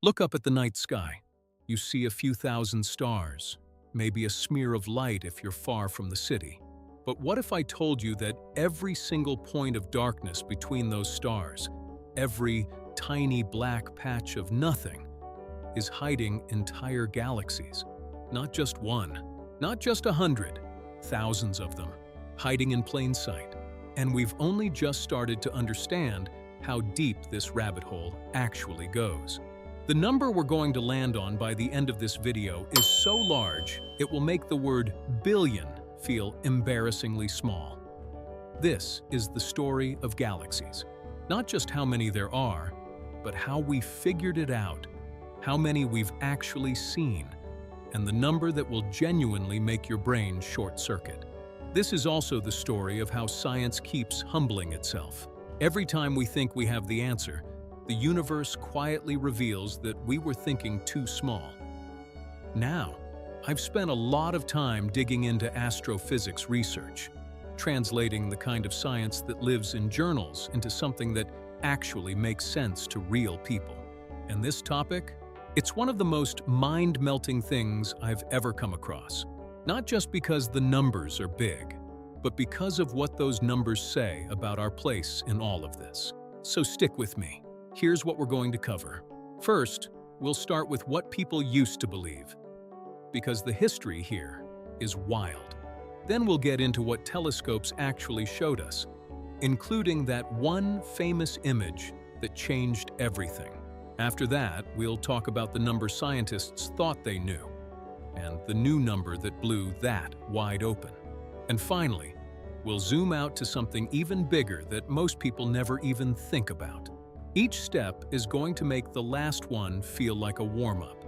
Look up at the night sky. You see a few thousand stars, maybe a smear of light if you're far from the city. But what if I told you that every single point of darkness between those stars, every tiny black patch of nothing, is hiding entire galaxies? Not just one, not just 100, thousands of them, hiding in plain sight. And we've only just started to understand how deep this rabbit hole actually goes. The number we're going to land on by the end of this video is so large, it will make the word billion feel embarrassingly small. This is the story of galaxies. Not just how many there are, but how we figured it out, how many we've actually seen, and the number that will genuinely make your brain short-circuit. This is also the story of how science keeps humbling itself. Every time we think we have the answer, the universe quietly reveals that we were thinking too small. Now, I've spent a lot of time digging into astrophysics research, translating the kind of science that lives in journals into something that actually makes sense to real people. And this topic? It's one of the most mind-melting things I've ever come across. Not just because the numbers are big, but because of what those numbers say about our place in all of this. So stick with me. Here's what we're going to cover. First, we'll start with what people used to believe, because the history here is wild. Then we'll get into what telescopes actually showed us, including that one famous image that changed everything. After that, we'll talk about the number scientists thought they knew, and the new number that blew that wide open. And finally, we'll zoom out to something even bigger that most people never even think about. Each step is going to make the last one feel like a warm-up.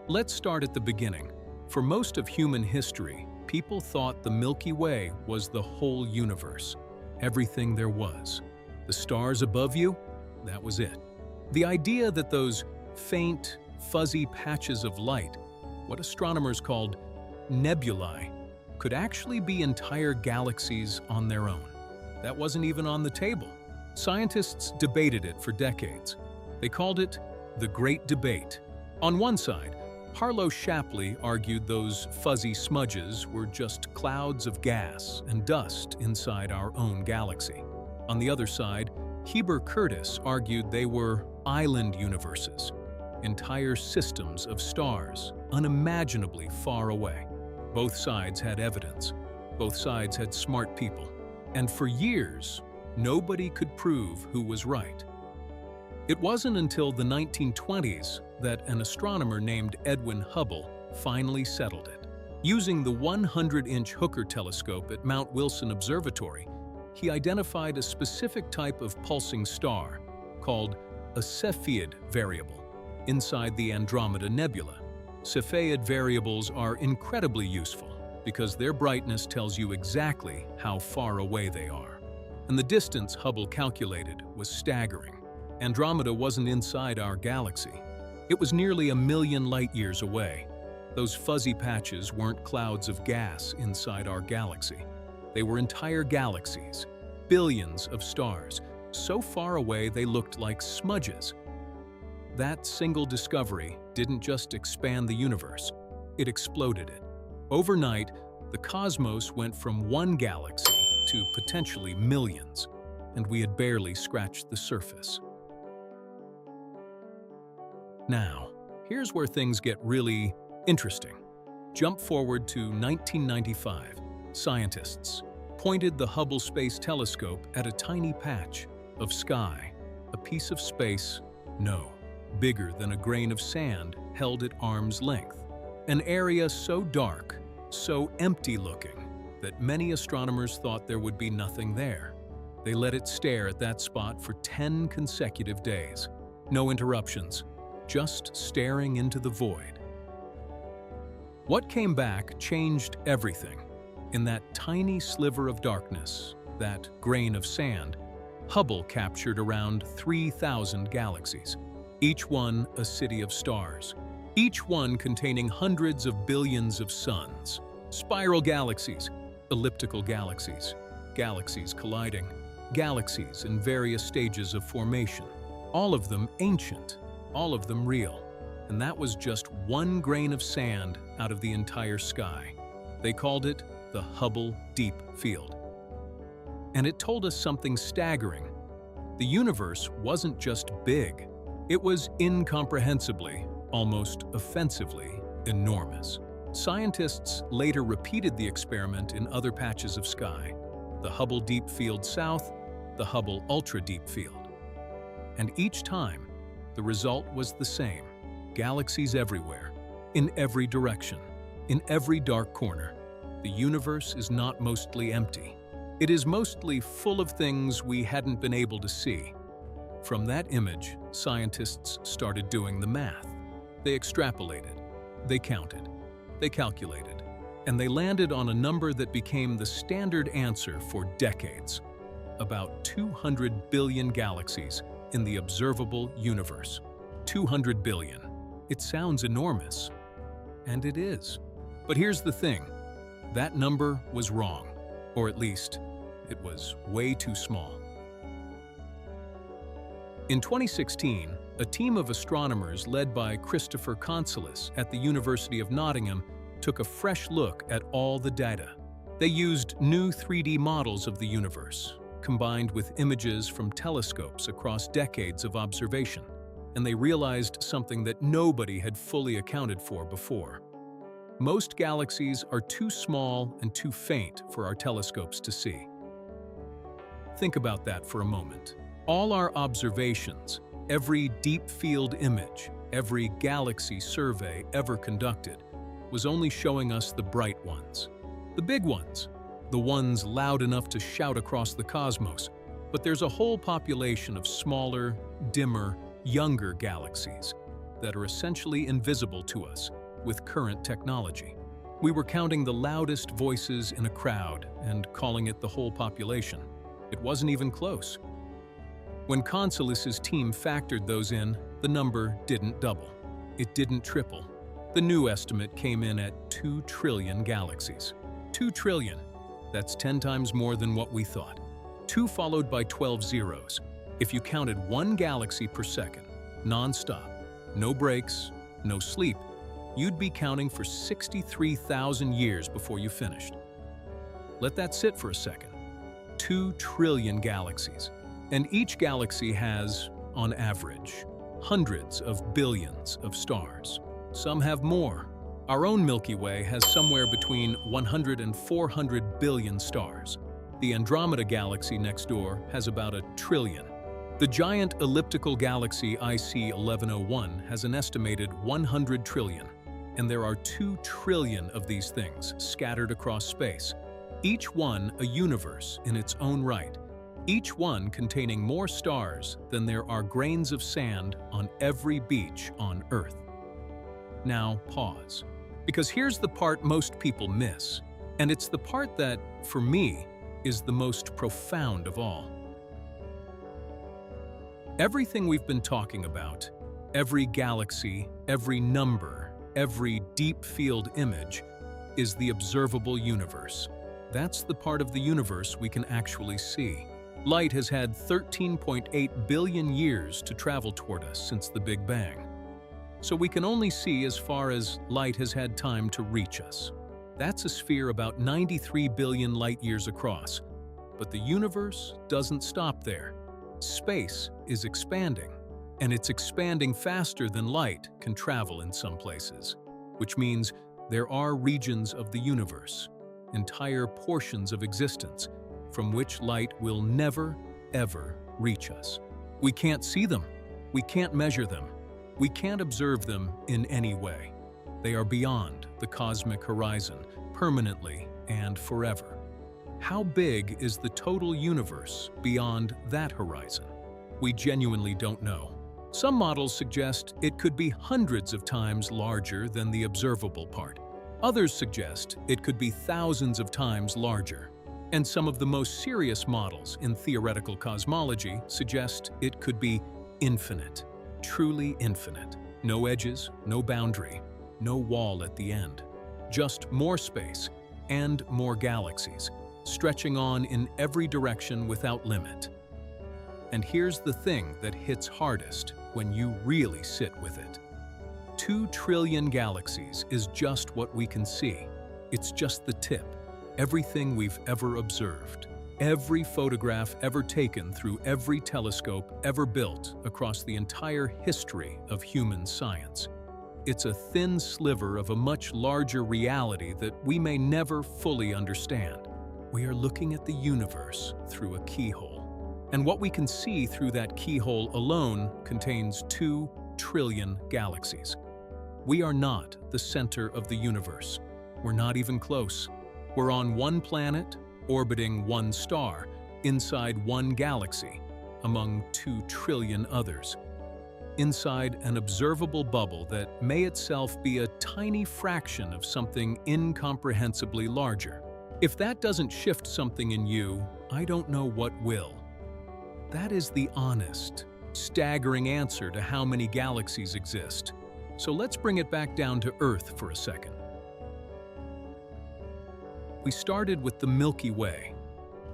Let's start at the beginning. For most of human history, people thought the Milky Way was the whole universe, everything there was. The stars above you, that was it. The idea that those faint, fuzzy patches of light, what astronomers called nebulae, could actually be entire galaxies on their own. That wasn't even on the table. Scientists debated it for decades. They called it the Great Debate. On one side, Harlow Shapley argued those fuzzy smudges were just clouds of gas and dust inside our own galaxy. On the other side, Heber Curtis argued they were island universes, entire systems of stars, unimaginably far away. Both sides had evidence. Both sides had smart people. And for years, nobody could prove who was right. It wasn't until the 1920s that an astronomer named Edwin Hubble finally settled it. Using the 100-inch Hooker telescope at Mount Wilson Observatory, he identified a specific type of pulsing star called a Cepheid variable inside the Andromeda Nebula. Cepheid variables are incredibly useful because their brightness tells you exactly how far away they are. And the distance Hubble calculated was staggering. Andromeda wasn't inside our galaxy. It was nearly 1 million light-years away. Those fuzzy patches weren't clouds of gas inside our galaxy. They were entire galaxies, billions of stars, so far away they looked like smudges. That single discovery didn't just expand the universe, it exploded it. Overnight, the cosmos went from one galaxy to potentially millions, and we had barely scratched the surface. Now, here's where things get really interesting. Jump forward to 1995. Scientists pointed the Hubble Space Telescope at a tiny patch of sky, a piece of space, bigger than a grain of sand held at arm's length. An area so dark, so empty-looking, that many astronomers thought there would be nothing there. They let it stare at that spot for 10 consecutive days. No interruptions, just staring into the void. What came back changed everything. In that tiny sliver of darkness, that grain of sand, Hubble captured around 3,000 galaxies, each one a city of stars, each one containing hundreds of billions of suns, spiral galaxies, elliptical galaxies, galaxies colliding, galaxies in various stages of formation. All of them ancient, all of them real. And that was just one grain of sand out of the entire sky. They called it the Hubble Deep Field. And it told us something staggering. The universe wasn't just big, it was incomprehensibly, almost offensively, enormous. Scientists later repeated the experiment in other patches of sky, the Hubble Deep Field South, the Hubble Ultra Deep Field. And each time, the result was the same: galaxies everywhere, in every direction, in every dark corner. The universe is not mostly empty. It is mostly full of things we hadn't been able to see. From that image, scientists started doing the math. They extrapolated, they counted, they calculated, and they landed on a number that became the standard answer for decades: about 200 billion galaxies in the observable universe. 200 billion. It sounds enormous, and it is. But here's the thing: that number was wrong, or at least, it was way too small. In 2016, a team of astronomers led by Christopher Consolis at the University of Nottingham took a fresh look at all the data. They used new 3D models of the universe, combined with images from telescopes across decades of observation, and they realized something that nobody had fully accounted for before. Most galaxies are too small and too faint for our telescopes to see. Think about that for a moment. All our observations, every deep field image, every galaxy survey ever conducted, was only showing us the bright ones, the big ones, the ones loud enough to shout across the cosmos. But there's a whole population of smaller, dimmer, younger galaxies that are essentially invisible to us with current technology. We were counting the loudest voices in a crowd and calling it the whole population. It wasn't even close. When Consolis's team factored those in, the number didn't double. It didn't triple. The new estimate came in at 2 trillion galaxies. 2 trillion. That's 10 times more than what we thought. 2 followed by 12 zeros. If you counted 1 galaxy per second, non-stop, no breaks, no sleep, you'd be counting for 63,000 years before you finished. Let that sit for a second. 2 trillion galaxies. And each galaxy has, on average, hundreds of billions of stars. Some have more. Our own Milky Way has somewhere between 100 and 400 billion stars. The Andromeda galaxy next door has about 1 trillion. The giant elliptical galaxy IC 1101 has an estimated 100 trillion. And there are 2 trillion of these things scattered across space, each one a universe in its own right, each one containing more stars than there are grains of sand on every beach on Earth. Now pause, because here's the part most people miss, and it's the part that, for me, is the most profound of all. Everything we've been talking about, every galaxy, every number, every deep field image, is the observable universe. That's the part of the universe we can actually see. Light has had 13.8 billion years to travel toward us since the Big Bang. So we can only see as far as light has had time to reach us. That's a sphere about 93 billion light-years across. But the universe doesn't stop there. Space is expanding, and it's expanding faster than light can travel in some places, which means there are regions of the universe, entire portions of existence, from which light will never, ever reach us. We can't see them. We can't measure them. We can't observe them in any way. They are beyond the cosmic horizon, permanently and forever. How big is the total universe beyond that horizon? We genuinely don't know. Some models suggest it could be hundreds of times larger than the observable part. Others suggest it could be thousands of times larger. And some of the most serious models in theoretical cosmology suggest it could be infinite, truly infinite. No edges, no boundary, no wall at the end. Just more space and more galaxies, stretching on in every direction without limit. And here's the thing that hits hardest when you really sit with it. 2 trillion galaxies is just what we can see. It's just the tip, everything we've ever observed, every photograph ever taken through every telescope ever built across the entire history of human science. It's a thin sliver of a much larger reality that we may never fully understand. We are looking at the universe through a keyhole. And what we can see through that keyhole alone contains 2 trillion galaxies. We are not the center of the universe. We're not even close. We're on one planet, orbiting one star, inside one galaxy, among 2 trillion others. Inside an observable bubble that may itself be a tiny fraction of something incomprehensibly larger. If that doesn't shift something in you, I don't know what will. That is the honest, staggering answer to how many galaxies exist. So let's bring it back down to Earth for a second. We started with the Milky Way,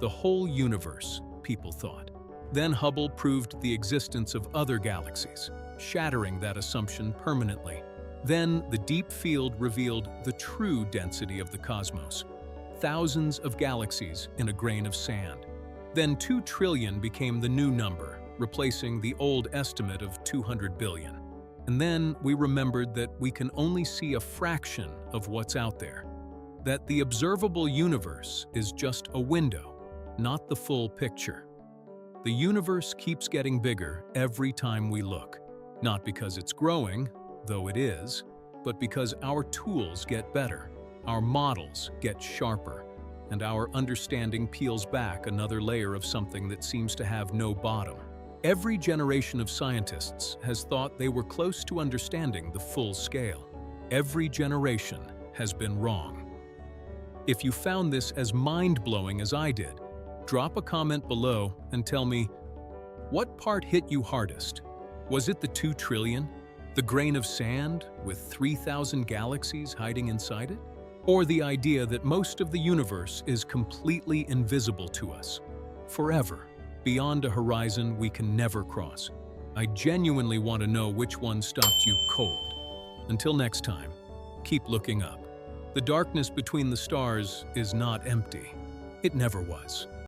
the whole universe, people thought. Then Hubble proved the existence of other galaxies, shattering that assumption permanently. Then the deep field revealed the true density of the cosmos. Thousands of galaxies in a grain of sand. Then 2 trillion became the new number, replacing the old estimate of 200 billion. And then we remembered that we can only see a fraction of what's out there. That the observable universe is just a window, not the full picture. The universe keeps getting bigger every time we look, not because it's growing, though it is, but because our tools get better, our models get sharper, and our understanding peels back another layer of something that seems to have no bottom. Every generation of scientists has thought they were close to understanding the full scale. Every generation has been wrong. If you found this as mind-blowing as I did, drop a comment below and tell me, what part hit you hardest? Was it the 2 trillion? The grain of sand with 3,000 galaxies hiding inside it? Or the idea that most of the universe is completely invisible to us, forever, beyond a horizon we can never cross? I genuinely want to know which one stopped you cold. Until next time, keep looking up. The darkness between the stars is not empty. It never was.